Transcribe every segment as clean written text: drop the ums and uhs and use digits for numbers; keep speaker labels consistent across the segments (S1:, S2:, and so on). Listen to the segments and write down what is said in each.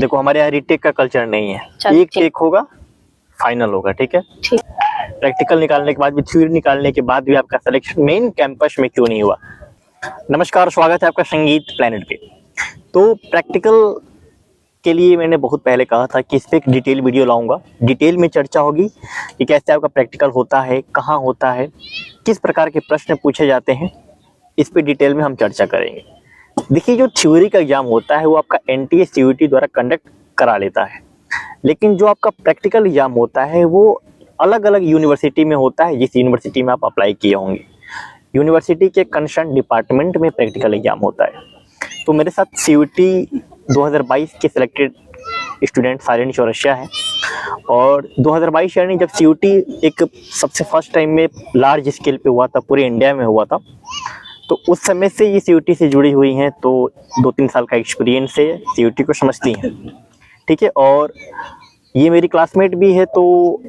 S1: देखो हमारे यहाँ रीटेक का कल्चर नहीं है, एक टेक होगा, फाइनल होगा, ठीक है।
S2: ठीक।
S1: प्रैक्टिकल निकालने के बाद भी, थ्योरी निकालने के बाद भी आपका सिलेक्शन मेन कैंपस में क्यों नहीं हुआ? नमस्कार, स्वागत है आपका संगीत प्लेनेट पे। तो प्रैक्टिकल के लिए मैंने बहुत पहले कहा था कि इस पर एक डिटेल वीडियो लाऊंगा, डिटेल में चर्चा होगी कि कैसे आपका प्रैक्टिकल होता है, कहाँ होता है, किस प्रकार के प्रश्न पूछे जाते हैं, इस पे डिटेल में हम चर्चा करेंगे। देखिए, जो थ्योरी का एग्जाम होता है वो आपका एनटीए सीयूईटी द्वारा कंडक्ट करा लेता है, लेकिन जो आपका प्रैक्टिकल एग्जाम होता है वो अलग अलग यूनिवर्सिटी में होता है, जिस यूनिवर्सिटी में आप अप्लाई किए होंगे। यूनिवर्सिटी के कंसर्न डिपार्टमेंट में प्रैक्टिकल एग्जाम होता है। तो मेरे साथ सीयूईटी 2022 के सिलेक्टेड स्टूडेंट सारिणी चौरसिया है, और 2022 यानी जब सीयूईटी एक सबसे फर्स्ट टाइम में लार्ज स्केल पे हुआ था, पूरे इंडिया में हुआ था, तो उस समय से ये सीयूईटी से जुड़ी हुई हैं, तो 2-3 साल का एक्सपीरियंस है, सीयूईटी को समझती हैं, ठीक है। और ये मेरी क्लासमेट भी है, तो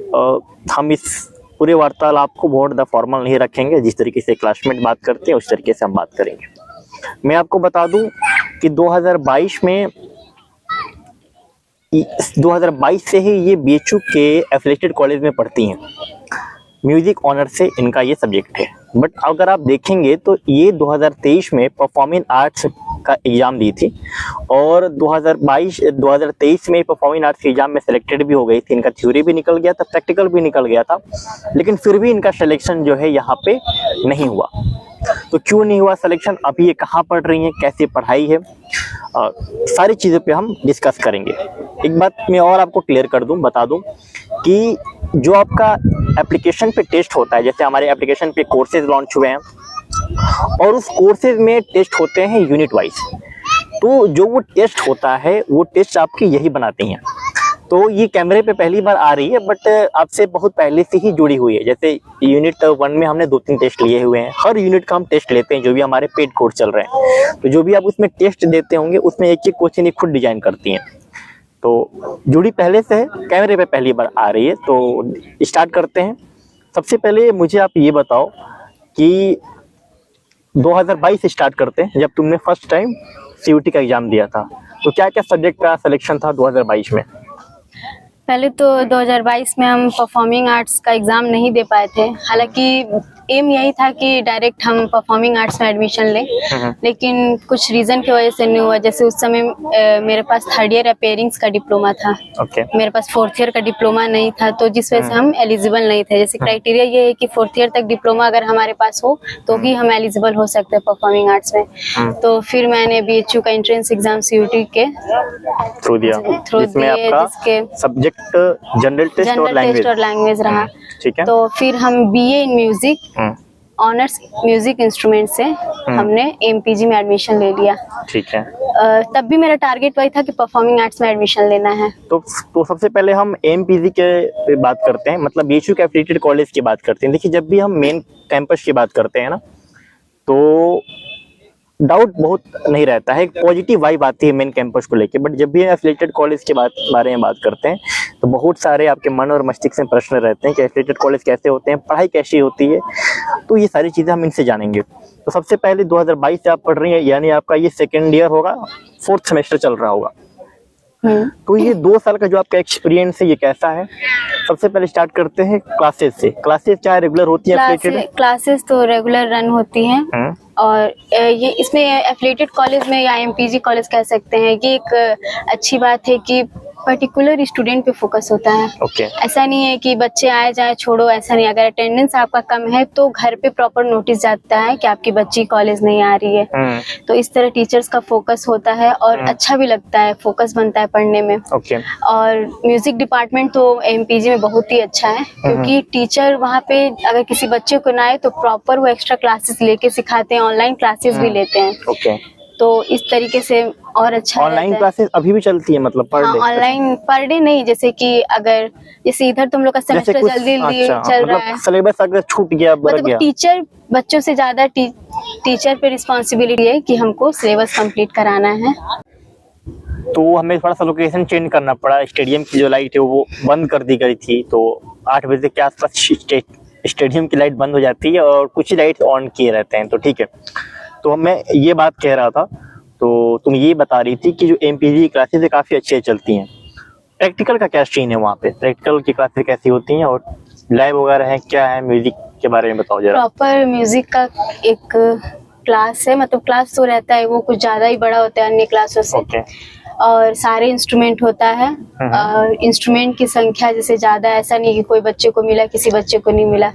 S1: हम इस पूरे वार्तालाप को बहुत ज़्यादा फॉर्मल नहीं रखेंगे। जिस तरीके से क्लासमेट बात करते हैं उस तरीके से हम बात करेंगे। मैं आपको बता दूं कि 2022 से ही ये बीएचयू के एफिलिएटेड कॉलेज में पढ़ती हैं। म्यूजिक ऑनर से इनका ये सब्जेक्ट है। बट अगर आप देखेंगे तो ये 2023 में परफॉर्मिंग आर्ट्स का एग्ज़ाम दी थी, और 2023 में परफॉर्मिंग आर्ट्स के एग्जाम में सेलेक्टेड भी हो गई थी। इनका थ्योरी भी निकल गया था, प्रैक्टिकल भी निकल गया था, लेकिन फिर भी इनका सिलेक्शन जो है यहाँ पे नहीं हुआ। तो क्यों नहीं हुआ सिलेक्शन, अभी ये कहाँ पढ़ रही हैं, कैसी पढ़ाई है, सारी चीज़ों पे हम डिस्कस करेंगे। एक बात मैं और आपको क्लियर कर दूं, बता दूं कि जो आपका एप्लीकेशन पे टेस्ट होता है, जैसे हमारे एप्लीकेशन पे कोर्सेज लॉन्च हुए हैं, और उस कोर्सेज में टेस्ट होते हैं यूनिट वाइज। तो जो वो टेस्ट होता है वो टेस्ट आपकी यही बनाती हैं। तो ये कैमरे पे पहली बार आ रही है, बट आपसे बहुत पहले से ही जुड़ी हुई है। जैसे यूनिट 1 में हमने 2-3 टेस्ट लिए हुए हैं, हर यूनिट का हम टेस्ट लेते हैं जो भी हमारे पेड कोर्स चल रहे हैं। तो जो भी आप उसमें टेस्ट देते होंगे उसमें एक एक क्वेश्चन खुद डिजाइन करती हैं। तो जुड़ी पहले से है, कैमरे पे पहली बार आ रही है। तो स्टार्ट करते हैं। सबसे पहले मुझे आप ये बताओ कि 2022 स्टार्ट करते हैं, जब तुमने फर्स्ट टाइम सीयूईटी का एग्जाम दिया था, तो क्या क्या सब्जेक्ट का सिलेक्शन था 2022 में?
S2: पहले तो 2022 में हम परफॉर्मिंग आर्ट्स का एग्ज़ाम नहीं दे पाए थे। हालांकि एम यही था कि डायरेक्ट हम परफॉर्मिंग आर्ट्स में एडमिशन लें, लेकिन कुछ रीज़न की वजह से नहीं हुआ। जैसे उस समय मेरे पास 3rd ईयर अपेयरिंग्स का डिप्लोमा था, मेरे पास 4th ईयर का डिप्लोमा नहीं था, तो जिस वजह से हम एलिजिबल नहीं थे। जैसे क्राइटेरिया ये है कि 4th ईयर तक डिप्लोमा अगर हमारे पास हो तो ही हम एलिजिबल हो सकते हैं परफॉर्मिंग आर्ट्स में। तो फिर मैंने बीएचयू का एंट्रेंस एग्जाम सीयूईटी के थ्रू दिए, जिसके
S1: सब्जेक्ट जनरल टेस्ट और लैंग्वेज
S2: रहा।
S1: ठीक है।
S2: तो फिर हम BA in music honours music instrument से हमने एमपीजी में एडमिशन ले लिया।
S1: ठीक है।
S2: तब भी मेरा टारगेट वही था कि परफॉर्मिंग आर्ट्स में एडमिशन लेना है।
S1: तो सबसे पहले हम एमपीजी के बात करते हैं, मतलब बीएचयू के एफिलिएटेड कॉलेज की बात करते हैं। देखिए, जब भी हम मेन कैंपस की बात करते हैं ना, तो डाउट बहुत नहीं रहता है, एक पॉजिटिव वाइब आती है मेन कैंपस को लेके। बट जब भी एफिलिएटेड कॉलेज के बारे में बात करते हैं तो बहुत सारे आपके मन और मस्तिष्क में प्रश्न रहते हैं कि एफिलिएटेड कॉलेज कैसे होते हैं, पढ़ाई कैसी होती है। तो ये सारी चीज़ें हम इनसे जानेंगे। तो सबसे पहले 2022 से आप पढ़ रही हैं, यानी आपका ये 2nd ईयर होगा, 4th सेमेस्टर चल रहा होगा। तो ये 2 साल का जो आपका एक्सपीरियंस है ये कैसा है? सबसे पहले स्टार्ट करते हैं क्लासेस से। क्लासेस क्या रेगुलर होती है?
S2: क्लासेस तो रेगुलर रन होती हैं, और ये इसमें एफिलिएटेड कॉलेज में या एमपीजी कॉलेज कह सकते हैं कि एक अच्छी बात है कि पर्टिकुलर स्टूडेंट पे फोकस होता है। ऐसा नहीं है कि बच्चे आए जाए छोड़ो, ऐसा नहीं। अगर अटेंडेंस आपका कम है तो घर पे प्रॉपर नोटिस जाता है कि आपकी बच्ची कॉलेज नहीं आ रही है। तो इस तरह टीचर्स का फोकस होता है और अच्छा भी लगता है, फोकस बनता है पढ़ने में। और म्यूजिक डिपार्टमेंट तो एमपीजी में बहुत ही अच्छा है, क्योंकि टीचर वहाँ पे अगर किसी बच्चे को ना आए तो प्रॉपर वो एक्स्ट्रा क्लासेस लेके सिखाते हैं, ऑनलाइन क्लासेस भी लेते हैं। तो इस तरीके से और अच्छा
S1: ऑनलाइन क्लासेस अभी भी चलती है, मतलब per day?
S2: Online per day नहीं, जैसे कि अगर जैसे इधर तुम लोग का सेमेस्टर जल्दी चल रहा है,
S1: सिलेबस अगर छूट गया,
S2: मतलब टीचर बच्चों से ज्यादा टीचर पे रिस्पॉन्सिबिलिटी है कि हमको सिलेबस कंप्लीट कराना है।
S1: तो हमें थोड़ा सा लोकेशन चेंज करना पड़ा। स्टेडियम की जो लाइट है वो बंद कर दी गई थी, तो 8 बजे के आसपास स्टेडियम की लाइट बंद हो जाती है और कुछ ही लाइट ऑन किए रहते हैं। तो ठीक है, तो मैं ये बात कह रहा था। तो तुम ये बता रही थी कि जो एमपीजी क्लासेस है काफ़ी अच्छी चलती हैं, प्रैक्टिकल का क्या सीन है वहाँ पे, प्रैक्टिकल की क्लासेस कैसी होती हैं और लैब वगैरह है क्या है, म्यूजिक के बारे में बताओ जरा।
S2: प्रॉपर म्यूजिक का एक क्लास है, मतलब क्लास तो रहता है, वो कुछ ज़्यादा ही बड़ा होता है अन्य क्लासों से।
S1: ओके।
S2: और सारे इंस्ट्रूमेंट होता है, और इंस्ट्रूमेंट की संख्या जैसे ज़्यादा, ऐसा नहीं कि कोई बच्चे को मिला किसी बच्चे को नहीं मिला,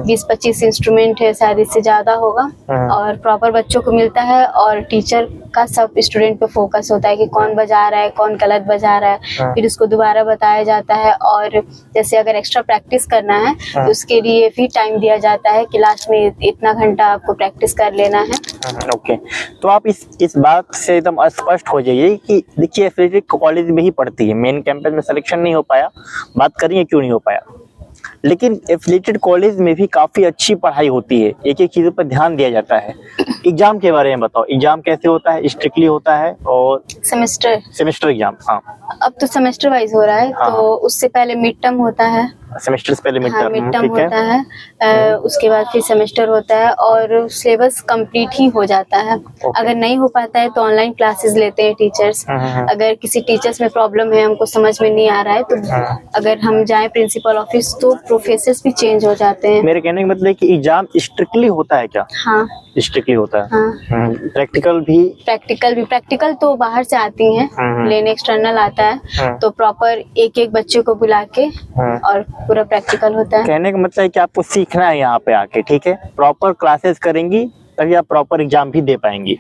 S2: 20-25 इंस्ट्रूमेंट है, शायद इससे ज़्यादा होगा। और प्रॉपर बच्चों को मिलता है, और टीचर का सब स्टूडेंट पे फोकस होता है कि कौन बजा रहा है, कौन गलत बजा रहा है, फिर उसको दोबारा बताया जाता है। और जैसे अगर एक्स्ट्रा प्रैक्टिस करना है तो उसके लिए भी टाइम दिया जाता है कि लास्ट में इतना घंटा आपको प्रैक्टिस कर लेना है।
S1: ओके, तो आप इस बात से एकदम स्पष्ट हो जाइए कि देखिए एफिलिएटेड कॉलेज में ही पढ़ती है, मेन कैंपस में सिलेक्शन नहीं हो पाया, बात करिए क्यों नहीं हो पाया, लेकिन एफिलिएटेड कॉलेज में भी काफ़ी अच्छी पढ़ाई होती है, एक एक चीज़ों पर ध्यान दिया जाता है। एग्जाम के बारे में बताओ, एग्जाम कैसे होता है, स्ट्रिक्टली होता है और सेमेस्टर एग्जाम? हाँ,
S2: अब तो सेमेस्टर वाइज हो रहा है।
S1: हाँ।
S2: तो उससे पहले मिड टर्म होता है,
S1: सेमेस्टर से पहले मिड
S2: हाँ
S1: टर्म,
S2: मिड टर्म
S1: ठीक
S2: होता है, उसके बाद फिर सेमेस्टर होता है, और सिलेबस कंप्लीट ही हो जाता है। अगर नहीं हो पाता है तो ऑनलाइन क्लासेस लेते हैं टीचर्स। अगर किसी टीचर्स में प्रॉब्लम है, हमको समझ में नहीं आ रहा है, तो अगर हम जाएं प्रिंसिपल ऑफिस तो प्रोफेसर्स भी चेंज हो जाते हैं।
S1: मेरे कहने का मतलब है कि एग्जाम स्ट्रिक्टली होता है क्या?
S2: हाँ
S1: स्ट्रिक्टली होता है।
S2: हाँ।
S1: प्रैक्टिकल
S2: तो बाहर से आती हैं लेने, एक्सटर्नल आता है, तो प्रॉपर एक एक बच्चे को बुला के और पूरा प्रैक्टिकल होता है।
S1: कहने का मतलब है कि आपको सीखना है यहाँ पे आके, ठीक है, प्रॉपर क्लासेस करेंगी तभी आप प्रॉपर एग्जाम भी दे पाएंगी,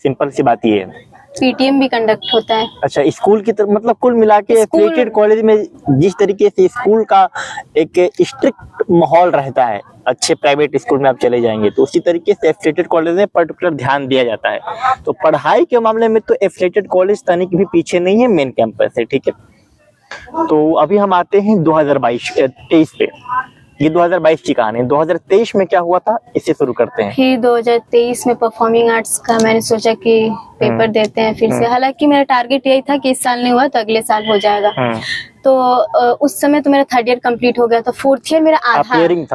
S1: सिंपल सी बात ये है।
S2: पीटीएम भी कंडक्ट होता है।
S1: अच्छा, स्कूल की तरफ, मतलब कुल मिला के एफिलिएटेड कॉलेज में जिस तरीके से स्कूल का एक स्ट्रिक्ट माहौल रहता है, अच्छे प्राइवेट स्कूल में आप चले जाएंगे तो उसी तरीके से एफिलिएटेड कॉलेज में पर्टिकुलर ध्यान दिया जाता है। तो पढ़ाई के मामले में तो एफिलिएटेड कॉलेज तनिक भी पीछे नहीं है, मेन कैंपस है, ठीक है। तो अभी हम आते हैं 2023 पे, ये 2022 की कहानी है। 2023 में क्या हुआ था, इससे शुरू करते हैं।
S2: फिर 2023 में परफॉर्मिंग आर्ट्स का मैंने सोचा कि पेपर देते हैं फिर से। हालांकि मेरा टारगेट यही था कि इस साल नहीं हुआ तो अगले साल हो जाएगा। तो उस समय तो मेरा 3rd ईयर कंप्लीट हो गया था, 4th ईयर मेरा
S1: था।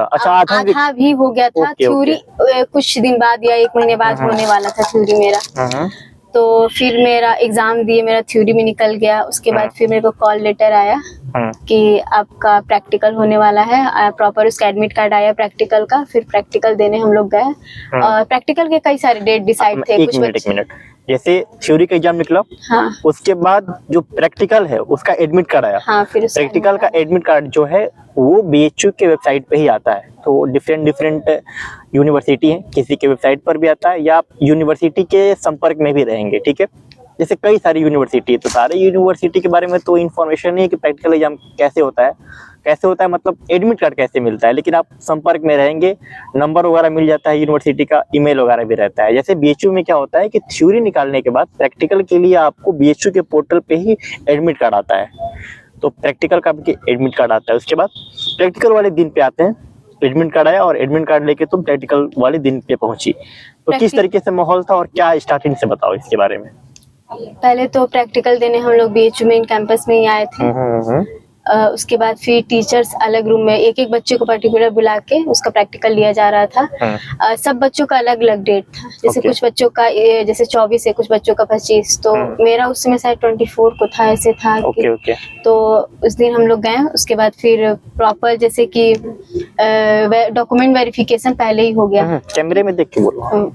S1: अच्छा,
S2: आधा भी हो गया था। थ्योरी कुछ दिन बाद या 1 महीने बाद होने वाला था थ्योरी मेरा। तो फिर मेरा एग्जाम दिए, मेरा थ्योरी में निकल गया। उसके बाद फिर मेरे को कॉल लेटर आया कि आपका प्रैक्टिकल होने वाला है, प्रॉपर उसका एडमिट कार्ड आया प्रैक्टिकल का। फिर प्रैक्टिकल देने हम लोग गए, और प्रैक्टिकल के कई सारे डेट डिसाइड थे।
S1: एक मिनट, जैसे थ्योरी का एग्जाम निकला,
S2: हाँ,
S1: उसके बाद जो प्रैक्टिकल है उसका एडमिट कार्ड आया।
S2: हाँ, फिर
S1: प्रैक्टिकल का एडमिट कार्ड जो है वो बीएचयू के वेबसाइट पे ही आता है। तो डिफरेंट यूनिवर्सिटी है, किसी के वेबसाइट पर भी आता है या आप यूनिवर्सिटी के संपर्क में भी रहेंगे, ठीक है। जैसे कई सारी यूनिवर्सिटी है, तो सारे यूनिवर्सिटी के बारे में तो इन्फॉर्मेशन नहीं है कि प्रैक्टिकल एग्जाम कैसे होता है, मतलब एडमिट कार्ड कैसे मिलता है, लेकिन आप संपर्क में रहेंगे, नंबर वगैरह मिल जाता है यूनिवर्सिटी का, ईमेल वगैरह भी रहता है। जैसे बीएचयू में क्या होता है कि थ्योरी निकालने के बाद प्रैक्टिकल के लिए आपको बीएचयू के पोर्टल पे ही एडमिट कार्ड आता है। तो प्रैक्टिकल का भी एडमिट कार्ड आता है, उसके बाद प्रैक्टिकल वाले दिन पे आते हैं, एडमिट कार्ड आया और एडमिट कार्ड लेके तुम प्रैक्टिकल वाले दिन पे पहुंची। तो किस तरीके से माहौल था और क्या स्टार्टिंग से बताओ इसके बारे में।
S2: पहले तो प्रैक्टिकल देने हम लोग बीएचयू मेन कैंपस में ही आए थे। उसके बाद फिर टीचर्स अलग रूम में एक एक बच्चे को पर्टिकुलर बुला के उसका प्रैक्टिकल लिया जा रहा था। सब बच्चों का अलग अलग डेट था, जैसे कुछ बच्चों का जैसे 24 है, कुछ बच्चों का 25। तो मेरा उस समय शायद 24 को था, ऐसे था। तो उस दिन हम लोग गए। उसके बाद फिर प्रॉपर जैसे कि डॉक्यूमेंट वेरिफिकेशन पहले ही हो गया।
S1: कैमरे में देख के बोलो।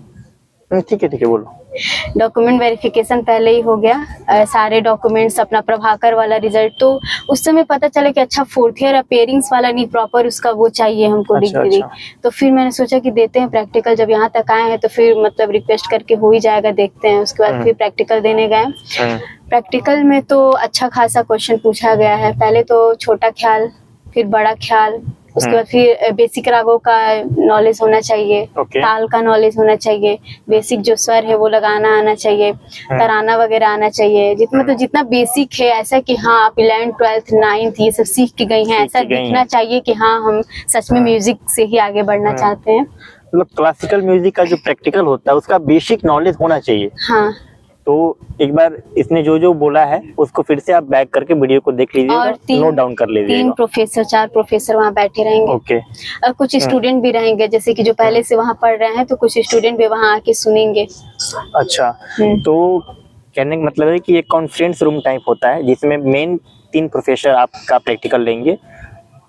S1: ठीक है बोलो।
S2: डॉक्यूमेंट वेरिफिकेशन पहले ही हो गया, सारे डॉक्यूमेंट्स, अपना प्रभाकर वाला रिजल्ट। तो उस समय पता चला कि अच्छा 4th ईयर अपेयरिंग्स वाला नहीं, प्रॉपर उसका वो चाहिए हमको डिग्री। तो फिर मैंने सोचा कि देते हैं प्रैक्टिकल, जब यहाँ तक आए हैं तो फिर मतलब रिक्वेस्ट करके हो ही जाएगा, देखते हैं। उसके बाद फिर प्रैक्टिकल देने गए। प्रैक्टिकल में तो अच्छा खासा क्वेश्चन पूछा गया है। पहले तो छोटा ख्याल, फिर बड़ा ख्याल, उसके बाद फिर बेसिक रागों का नॉलेज होना चाहिए, ताल का नॉलेज होना चाहिए, बेसिक जो स्वर है वो लगाना आना चाहिए, तराना वगैरह आना चाहिए। जितना बेसिक है, ऐसा कि हाँ आप 11th 12th 9th ये सब सीख के गई हैं, ऐसा दिखना चाहिए कि हाँ हम सच में म्यूजिक से ही आगे बढ़ना चाहते हैं।
S1: मतलब क्लासिकल म्यूजिक का जो प्रैक्टिकल होता है उसका बेसिक नॉलेज होना चाहिए।
S2: हाँ,
S1: तो एक बार इसने जो जो बोला है उसको फिर से आप बैक करके वीडियो को देख लीजिएगा,
S2: और
S1: नोट डाउन कर लीजिएगा।
S2: 3 प्रोफेसर 4 प्रोफेसर वहाँ बैठे रहेंगे।
S1: ओके।
S2: और कुछ स्टूडेंट भी रहेंगे, जैसे कि जो पहले से वहाँ पढ़ रहे हैं, तो कुछ स्टूडेंट भी वहाँ आके सुनेंगे।
S1: अच्छा, तो कहने का मतलब है कि एक कॉन्फ्रेंस रूम टाइप होता है जिसमें मेन 3 प्रोफेसर आपका प्रैक्टिकल लेंगे।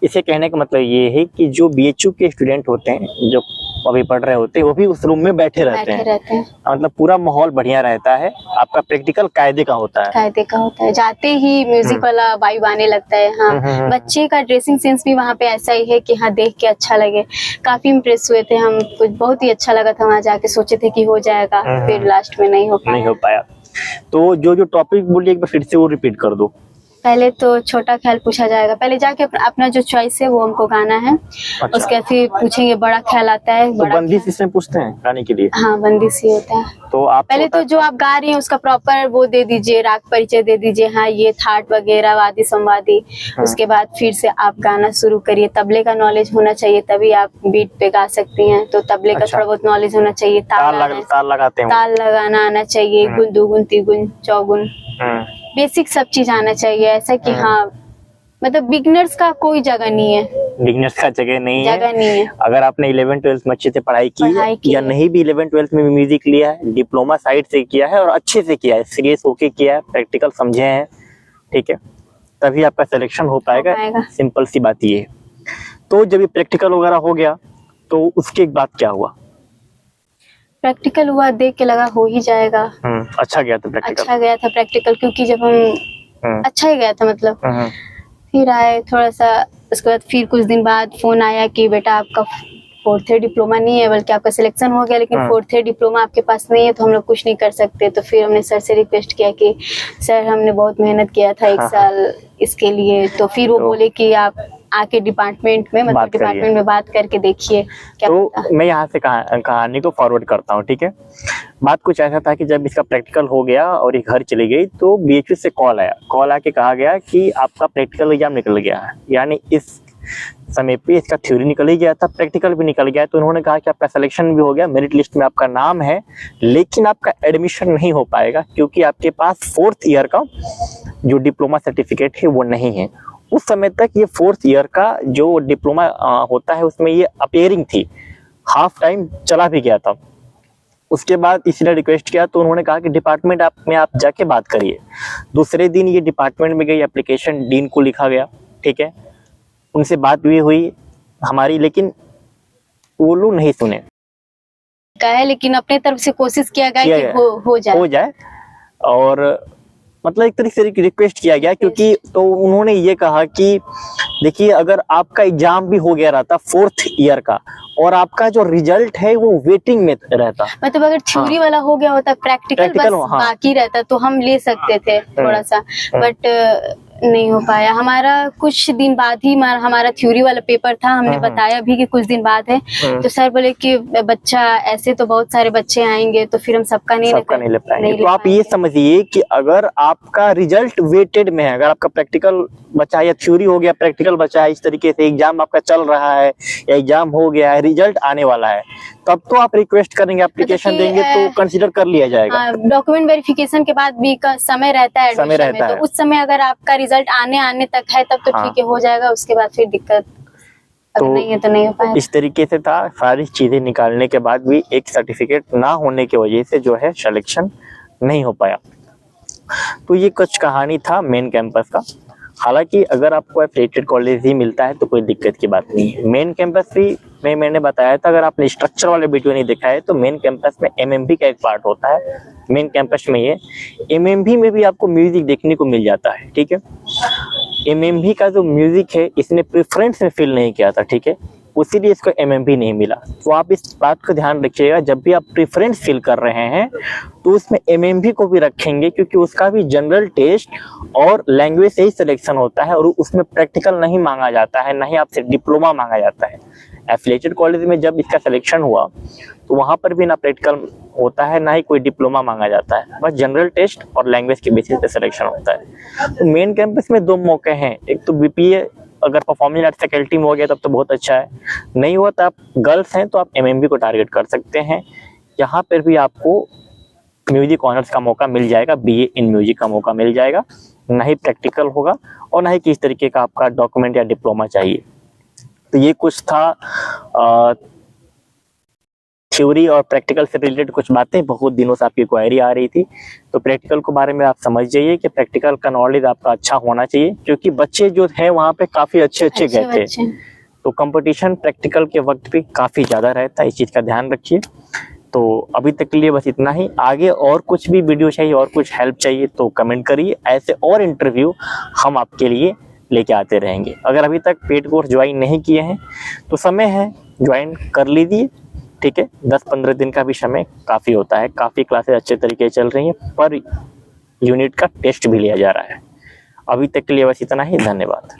S1: इसे कहने का मतलब ये है कि जो बीएचयू के स्टूडेंट होते हैं, जो अभी पढ़ रहे होते हैं, वो भी उस रूम में बैठे रहते हैं। मतलब पूरा माहौल बढ़िया रहता है। आपका प्रैक्टिकल कायदे का होता है।
S2: कायदे का होता है। जाते ही म्यूजिक वाला वाइब आने लगता है। हाँ, बच्चे का ड्रेसिंग सेंस भी वहाँ पे ऐसा ही है कि हाँ, देख के अच्छा लगे। काफी इम्प्रेस हुए थे हम, कुछ बहुत ही अच्छा लगा था वहाँ जाके। सोचे थे कि हो जाएगा, फिर लास्ट में नहीं हो पाया।
S1: तो जो टॉपिक बोलिए एक बार फिर से वो रिपीट कर दो।
S2: पहले तो छोटा ख्याल पूछा जाएगा, पहले जाके अपना जो चॉइस है वो हमको गाना है।
S1: अच्छा।
S2: उसके बाद फिर पूछेंगे बड़ा ख्याल आता है।
S1: तो बंदिश इसमें पूछते हैं गाने के लिए?
S2: हाँ, बंदिश ही होता है।
S1: तो आप
S2: पहले तो जो आप गा रही हैं उसका प्रॉपर वो दे दीजिए, राग परिचय दे दीजिए। हाँ, ये थाट वगैरह, वादी संवादी। उसके बाद फिर से आप गाना शुरू करिए। तबले का नॉलेज होना चाहिए, तभी आप बीट पे गा सकती हैं। तो तबले का थोड़ा बहुत नॉलेज होना चाहिए।
S1: ताल लगाते हैं,
S2: ताल लगाना आना चाहिए। गुन, दुगुन, तिगुन, चौगुन, बेसिक सब चीज आना चाहिए। ऐसा कि हाँ, मतलब बिगनर्स का कोई जगह नहीं है।
S1: बिगनर्स का जगह नहीं है। अगर आपने 11-12 में अच्छे से पढ़ाई की या नहीं भी 11-12 में म्यूजिक लिया है, डिप्लोमा साइड से किया है और अच्छे से किया है, सीरियस होके किया है, प्रैक्टिकल समझे हैं, ठीक है, तभी आपका सिलेक्शन हो पाएगा। सिंपल सी बात ये है। तो जब ये प्रैक्टिकल वगैरह हो गया तो उसके बाद क्या हुआ?
S2: प्रैक्टिकल हुआ, देख के लगा हो ही जाएगा।
S1: अच्छा गया था प्रैक्टिकल? अच्छा
S2: गया था प्रैक्टिकल, क्योंकि जब हम अच्छा ही गया था मतलब। फिर आए थोड़ा सा, उसके बाद फिर कुछ दिन बाद फोन आया कि बेटा आपका 4th ईयर डिप्लोमा नहीं है, बल्कि आपका सिलेक्शन हो गया, लेकिन 4th ईयर डिप्लोमा आपके पास नहीं है, तो हम लोग कुछ नहीं कर सकते। तो फिर हमने सर से रिक्वेस्ट किया कि सर हमने बहुत मेहनत किया था 1 साल इसके लिए। तो फिर वो बोले कि आप आके डिपार्टमेंट में बात करके देखिए क्या।
S1: तो मैं यहाँ से कहानी को फॉरवर्ड करता हूँ, ठीक है। बात कुछ ऐसा था कि जब इसका प्रैक्टिकल हो गया और ये घर चली गई तो बीएचयू से कॉल आके कहा गया कि आपका प्रैक्टिकल एग्जाम निकल गया है। यानी इस समय पे इसका थ्योरी निकल ही गया था, प्रैक्टिकल भी निकल गया। तो उन्होंने कहा कि आपका सिलेक्शन भी हो गया, मेरिट लिस्ट में आपका नाम है, लेकिन आपका एडमिशन नहीं हो पाएगा क्योंकि आपके पास 4th ईयर का जो डिप्लोमा सर्टिफिकेट है वो नहीं है। उस समय तक ये 4th ईयर का जो डिप्लोमा होता है उसमें ये अपेयरिंग थी, हाफ टाइम चला भी गया था। उसके बाद इसने रिक्वेस्ट किया तो उन्होंने कहा कि डिपार्टमेंट में आप जाके बात करिए। दूसरे दिन ये डिपार्टमेंट में गई, एप्लीकेशन डीन को लिखा गया, ठीक है, उनसे बात भी हुई हमारी, लेकिन वो लोग नहीं सुने
S2: है। लेकिन अपने तरफ से कोशिश किया गया कि हो जाए
S1: और मतलब एक तरीके से रिक्वेस्ट किया गया, क्योंकि तो उन्होंने ये कहा कि देखिए अगर आपका एग्जाम भी हो गया रहता 4th ईयर का और आपका जो रिजल्ट है वो वेटिंग में रहता,
S2: मतलब अगर थ्योरी वाला हो गया होता, प्रैक्टिकल बस बाकी रहता, तो हम ले सकते थे थोड़ा सा, बट नहीं हो पाया। हमारा कुछ दिन बाद ही हमारा थ्योरी वाला पेपर था। हमने बताया भी कि कुछ दिन बाद है, तो सर बोले कि बच्चा ऐसे तो बहुत सारे बच्चे आएंगे, तो फिर हम सबका नहीं ले पाएंगे।
S1: तो आप ये समझिए कि अगर आपका रिजल्ट वेटेड में है, अगर आपका प्रैक्टिकल बचा या थ्योरी हो गया, प्रैक्टिकल बचा है, इस तरीके से एग्जाम आपका चल रहा है या एग्जाम हो गया है, रिजल्ट आने वाला है, तब तो आप रिक्वेस्ट करेंगे, एप्लीकेशन देंगे तो कंसीडर कर लिया जाएगा।
S2: डॉक्यूमेंट वेरिफिकेशन के बाद भी समय रहता है एडमिशन में, तो उस समय अगर आपका रिजल्ट आने तक है तब तो ठीक है, हो जाएगा। उसके बाद फिर दिक्कत तो नहीं है तो नहीं हो पाएगा।
S1: इस तरीके से था। सारी चीजें निकालने के बाद भी एक सर्टिफिकेट ना होने की वजह से जो है सिलेक्शन नहीं हो पाया। तो ये कुछ कहानी था मेन कैंपस का। हालांकि अगर आपको एफिलिएटेड कॉलेज ही मिलता है तो कोई दिक्कत की बात नहीं है। मेन कैंपस भी मैंने बताया था, अगर आपने स्ट्रक्चर वाले वीडियो नहीं देखा है तो मेन कैंपस में एमएमबी का एक पार्ट होता है। मेन कैंपस में ये एमएमबी में भी आपको म्यूजिक देखने को मिल जाता है, ठीक है। एमएमबी का जो म्यूजिक है इसने प्रेफरेंस में फिल नहीं किया था, ठीक है, उसीलिए इसको एमएमबी नहीं मिला। तो आप इस बात का ध्यान रखिएगा, जब भी आप प्रेफरेंस फिल कर रहे हैं तो उसमें एमएमबी को भी रखेंगे, क्योंकि उसका भी जनरल टेस्ट और लैंग्वेज से ही सिलेक्शन होता है और उसमें प्रैक्टिकल नहीं मांगा जाता है, ना ही आपसे डिप्लोमा मांगा जाता है। एफिलिएटेड कॉलेज में जब इसका सिलेक्शन हुआ तो वहां पर भी ना प्रैक्टिकल होता है ना ही कोई डिप्लोमा मांगा जाता है, बस जनरल टेस्ट और लैंग्वेज के बेसिस पे सिलेक्शन होता है। तो मेन कैंपस में 2 मौके हैं, एक तो बीपीए अगर परफॉर्मिंग आर्ट्स फैकल्टी में हो गया तब तो बहुत अच्छा है, नहीं हुआ तो आप गर्ल्स हैं तो आप एमएमबी को टारगेट कर सकते हैं। यहाँ पर भी आपको म्यूजिक ऑनर्स का मौका मिल जाएगा, बीए इन म्यूजिक का मौका मिल जाएगा, ना ही प्रैक्टिकल होगा और ना ही किस तरीके का आपका डॉक्यूमेंट या डिप्लोमा चाहिए। तो ये कुछ था थ्योरी और प्रैक्टिकल से रिलेटेड कुछ बातें, बहुत दिनों से आपकी क्वेरी आ रही थी। तो प्रैक्टिकल के बारे में आप समझ जाइए कि प्रैक्टिकल का नॉलेज आपका अच्छा होना चाहिए, क्योंकि बच्चे जो हैं वहाँ पे काफ़ी अच्छे गए थे,
S2: बच्चे।
S1: तो कंपटीशन प्रैक्टिकल के वक्त पे काफ़ी ज़्यादा रहता है, इस चीज़ का ध्यान रखिए। तो अभी तक के लिए बस इतना ही। आगे और कुछ भी वीडियो चाहिए और कुछ हेल्प चाहिए तो कमेंट करिए, ऐसे और इंटरव्यू हम आपके लिए लेके आते रहेंगे। अगर अभी तक पेड कोर्स ज्वाइन नहीं किए हैं तो समय है, ज्वाइन कर लीजिए, ठीक है। 10-15 दिन का भी समय काफ़ी होता है, काफ़ी क्लासेस अच्छे तरीके से चल रही हैं, पर यूनिट का टेस्ट भी लिया जा रहा है। अभी तक के लिए बस इतना ही, धन्यवाद।